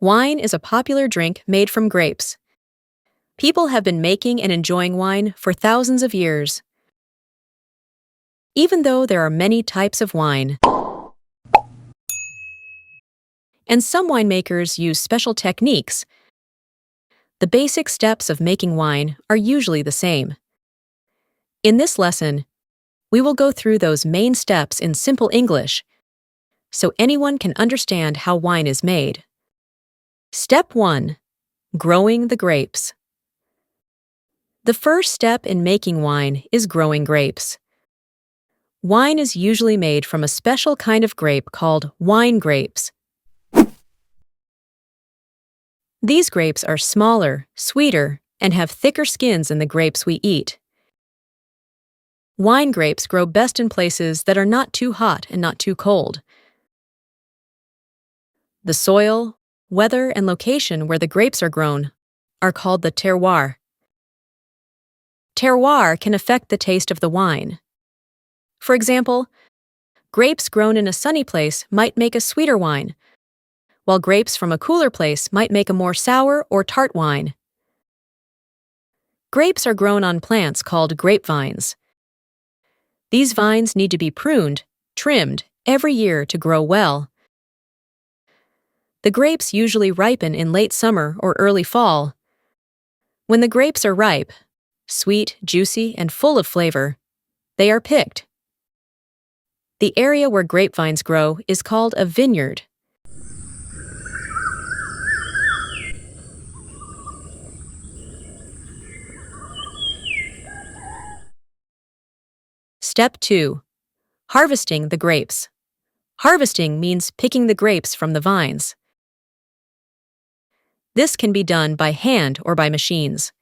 Wine is a popular drink made from grapes. People have been making and enjoying wine for thousands of years. Even though there are many types of wine, and some winemakers use special techniques, the basic steps of making wine are usually the same. In this lesson, we will go through those main steps in simple English so anyone can understand how wine is made. Step 1. Growing the grapes. The first step in making wine is growing grapes. Wine is usually made from a special kind of grape called wine grapes. These grapes are smaller, sweeter, and have thicker skins than the grapes we eat. Wine grapes grow best in places that are not too hot and not too cold. The soil, weather, and location where the grapes are grown are called the terroir. Terroir can affect the taste of the wine. For example, grapes grown in a sunny place might make a sweeter wine, while grapes from a cooler place might make a more sour or tart wine. Grapes are grown on plants called grapevines. These vines need to be pruned, trimmed, every year to grow well. The grapes usually ripen in late summer or early fall. When the grapes are ripe, sweet, juicy, and full of flavor, they are picked. The area where grapevines grow is called a vineyard. Step 2. Harvesting the grapes. Harvesting means picking the grapes from the vines. This can be done by hand or by machines.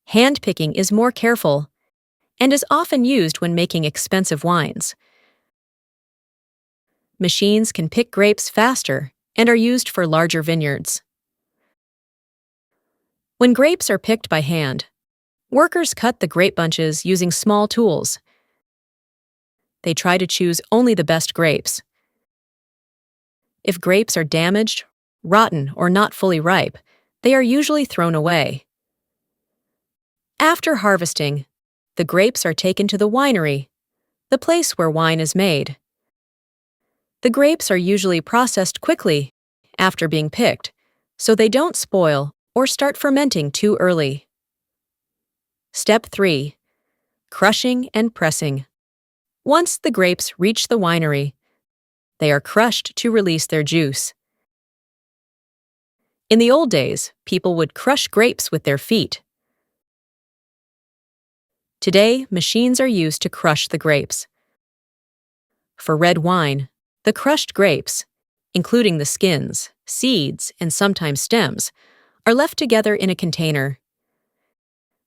Hand picking is more careful and is often used when making expensive wines. Machines can pick grapes faster and are used for larger vineyards. When grapes are picked by hand, workers cut the grape bunches using small tools. They try to choose only the best grapes. If grapes are damaged, rotten, or not fully ripe, they are usually thrown away. After harvesting, the grapes are taken to the winery, the place where wine is made. The grapes are usually processed quickly after being picked, so they don't spoil or start fermenting too early. Step 3. Crushing and pressing. Once the grapes reach the winery, they are crushed to release their juice. In the old days, people would crush grapes with their feet. Today, machines are used to crush the grapes. For red wine, the crushed grapes, including the skins, seeds, and sometimes stems, are left together in a container.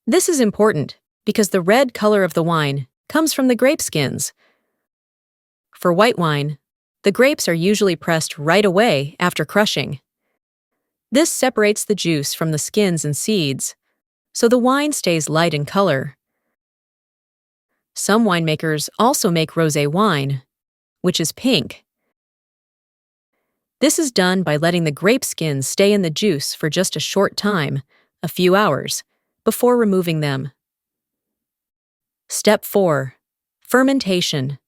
This is important because the red color of the wine comes from the grape skins. For white wine, the grapes are usually pressed right away after crushing. This separates the juice from the skins and seeds, so the wine stays light in color. Some winemakers also make rosé wine, which is pink. This is done by letting the grape skins stay in the juice for just a short time, a few hours, before removing them. Step 4. Fermentation.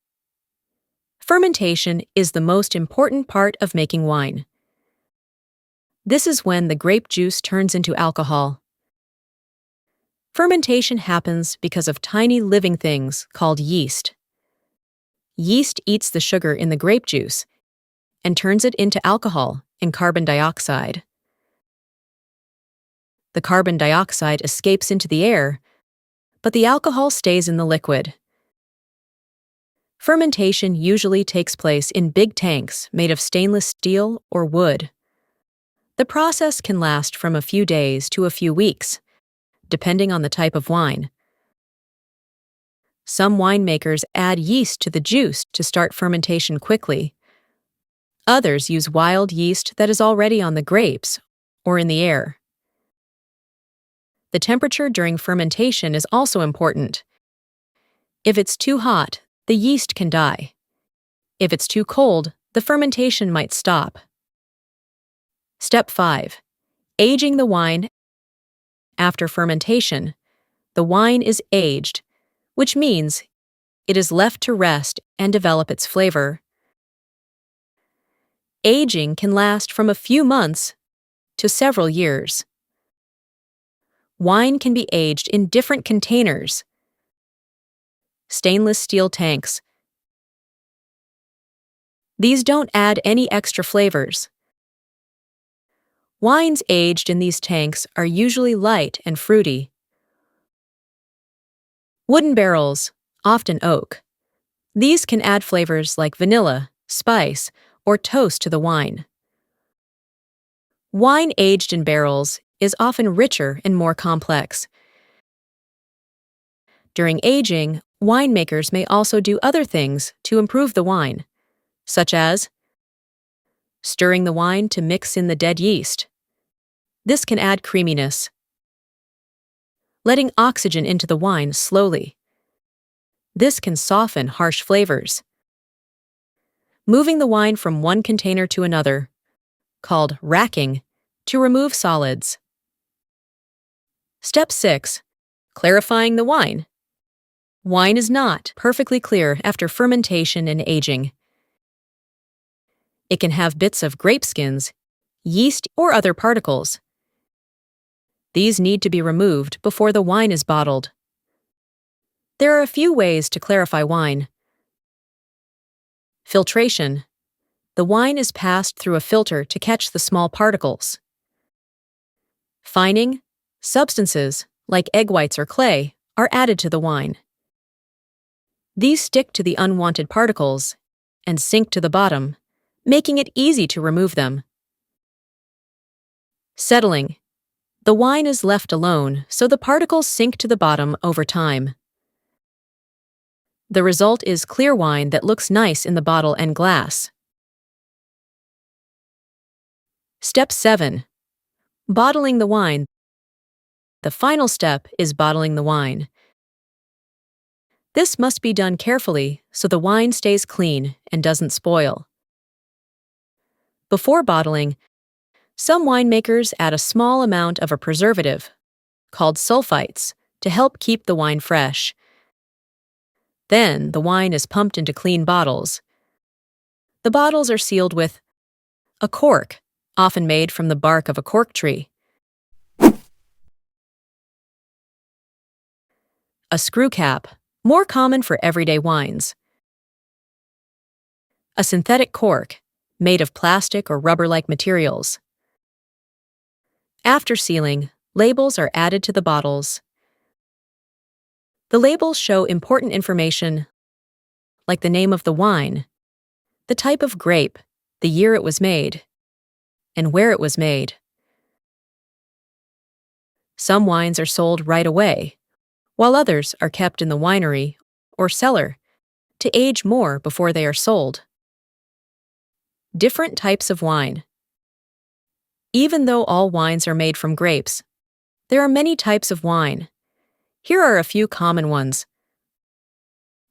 Fermentation is the most important part of making wine. This is when the grape juice turns into alcohol. Fermentation happens because of tiny living things called yeast. Yeast eats the sugar in the grape juice and turns it into alcohol and carbon dioxide. The carbon dioxide escapes into the air, but the alcohol stays in the liquid. Fermentation usually takes place in big tanks made of stainless steel or wood. The process can last from a few days to a few weeks, depending on the type of wine. Some winemakers add yeast to the juice to start fermentation quickly. Others use wild yeast that is already on the grapes or in the air. The temperature during fermentation is also important. If it's too hot, the yeast can die. If it's too cold, the fermentation might stop. Step 5. Aging the wine. After fermentation, the wine is aged, which means it is left to rest and develop its flavor. Aging can last from a few months to several years. Wine can be aged in different containers: stainless steel tanks. These don't add any extra flavors. Wines aged in these tanks are usually light and fruity. Wooden barrels, often oak. These can add flavors like vanilla, spice, or toast to the wine. Wine aged in barrels is often richer and more complex. During aging, winemakers may also do other things to improve the wine, such as stirring the wine to mix in the dead yeast. This can add creaminess. Letting oxygen into the wine slowly. This can soften harsh flavors. Moving the wine from one container to another, called racking, to remove solids. Step 6. Clarifying the wine. Wine is not perfectly clear after fermentation and aging. It can have bits of grape skins, yeast, or other particles. These need to be removed before the wine is bottled. There are a few ways to clarify wine. Filtration. The wine is passed through a filter to catch the small particles. Fining. Substances, like egg whites or clay, are added to the wine. These stick to the unwanted particles and sink to the bottom, making it easy to remove them. Settling. The wine is left alone, so the particles sink to the bottom over time. The result is clear wine that looks nice in the bottle and glass. Step 7. Bottling the wine. The final step is bottling the wine. This must be done carefully so the wine stays clean and doesn't spoil. Before bottling, some winemakers add a small amount of a preservative, called sulfites, to help keep the wine fresh. Then, the wine is pumped into clean bottles. The bottles are sealed with a cork, often made from the bark of a cork tree. A screw cap, more common for everyday wines. A synthetic cork, made of plastic or rubber-like materials. After sealing, labels are added to the bottles. The labels show important information like the name of the wine, the type of grape, the year it was made, and where it was made. Some wines are sold right away, while others are kept in the winery or cellar to age more before they are sold. Different types of wine. Even though all wines are made from grapes, there are many types of wine. Here are a few common ones.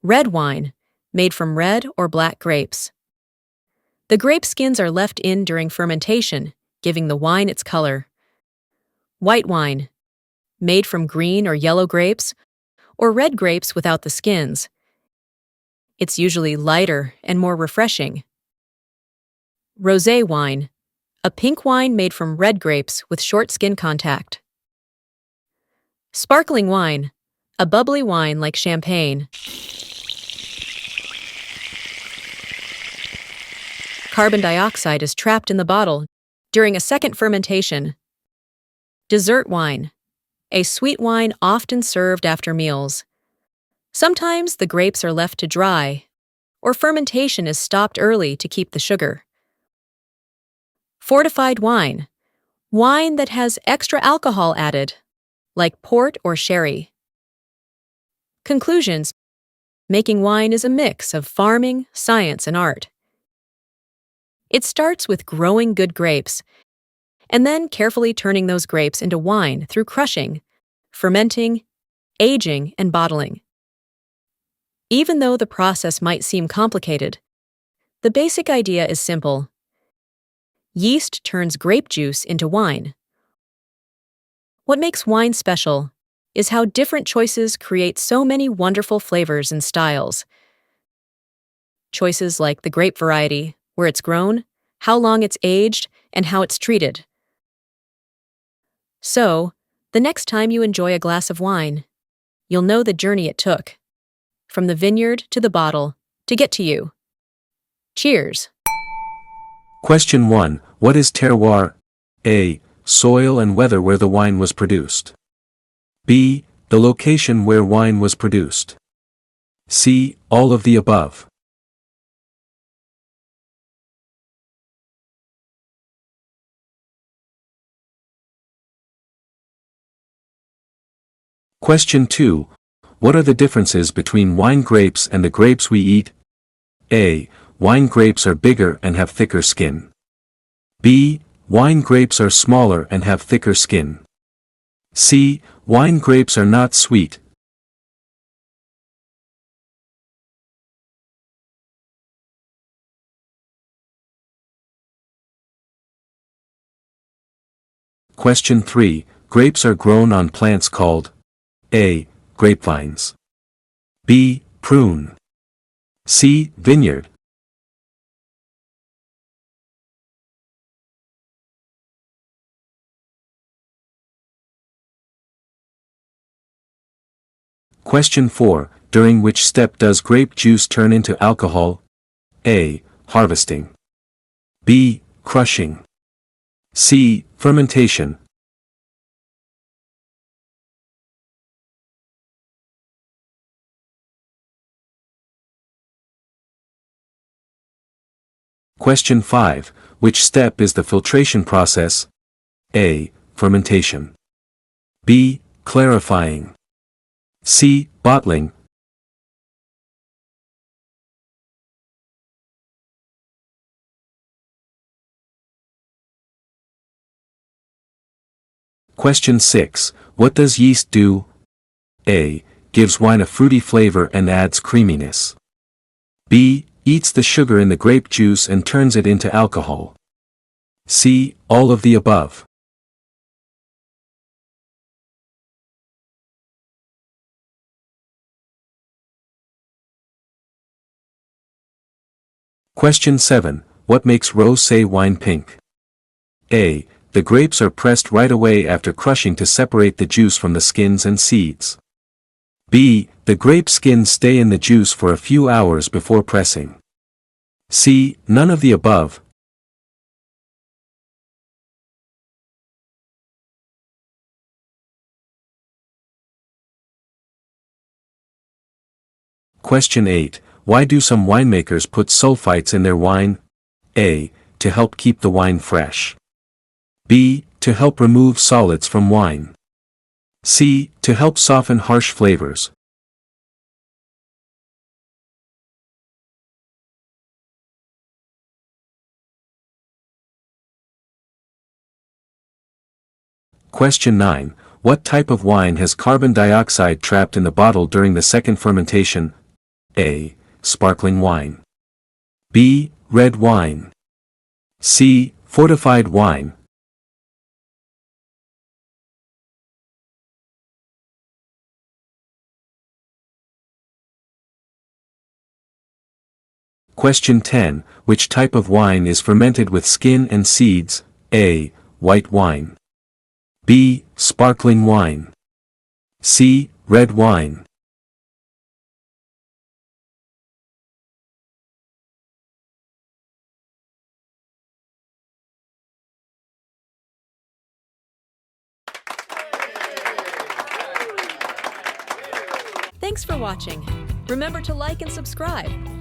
Red wine, made from red or black grapes. The grape skins are left in during fermentation, giving the wine its color. White wine, made from green or yellow grapes, or red grapes without the skins. It's usually lighter and more refreshing. Rosé wine, a pink wine made from red grapes with short skin contact. Sparkling wine, a bubbly wine like champagne. Carbon dioxide is trapped in the bottle during a second fermentation. Dessert wine, a sweet wine often served after meals. Sometimes the grapes are left to dry, or fermentation is stopped early to keep the sugar. Fortified wine, wine that has extra alcohol added, like port or sherry. Conclusions. Making wine is a mix of farming, science, and art. It starts with growing good grapes, and then carefully turning those grapes into wine through crushing, fermenting, aging, and bottling. Even though the process might seem complicated, The basic idea is simple. Yeast turns grape juice into wine. What makes wine special is how different choices create so many wonderful flavors and styles. Choices like the grape variety, where it's grown, how long it's aged, and how it's treated. So, the next time you enjoy a glass of wine, you'll know the journey it took, from the vineyard to the bottle, to get to you. Cheers! Question 1. What is terroir? A. Soil and weather where the wine was produced. B. The location where wine was produced. C. All of the above. Question 2. What are the differences between wine grapes and the grapes we eat? A. Wine grapes are bigger and have thicker skin. B. Wine grapes are smaller and have thicker skin. C. Wine grapes are not sweet. Question 3. Grapes are grown on plants called A. Grapevines. B. Prune. C. Vineyard. Question 4. During which step does grape juice turn into alcohol? A. Harvesting. B. Crushing. C. Fermentation. Question 5. Which step is the filtration process? A. Fermentation. B. Clarifying. C. Bottling. Question 6. What does yeast do? A. Gives wine a fruity flavor and adds creaminess. B. Eats the sugar in the grape juice and turns it into alcohol. C. All of the above. Question 7. What makes rosé wine pink? A. The grapes are pressed right away after crushing to separate the juice from the skins and seeds. B. The grape skins stay in the juice for a few hours before pressing. C. None of the above. Question 8. Why do some winemakers put sulfites in their wine? A. To help keep the wine fresh. B. To help remove solids from wine. C. To help soften harsh flavors. Question 9. What type of wine has carbon dioxide trapped in the bottle during the second fermentation? A. Sparkling wine. B. Red wine. C. Fortified wine. Question 10. Which type of wine is fermented with skin and seeds? A. White wine. B. Sparkling wine. C. Red wine. Thanks for watching. Remember to like and subscribe.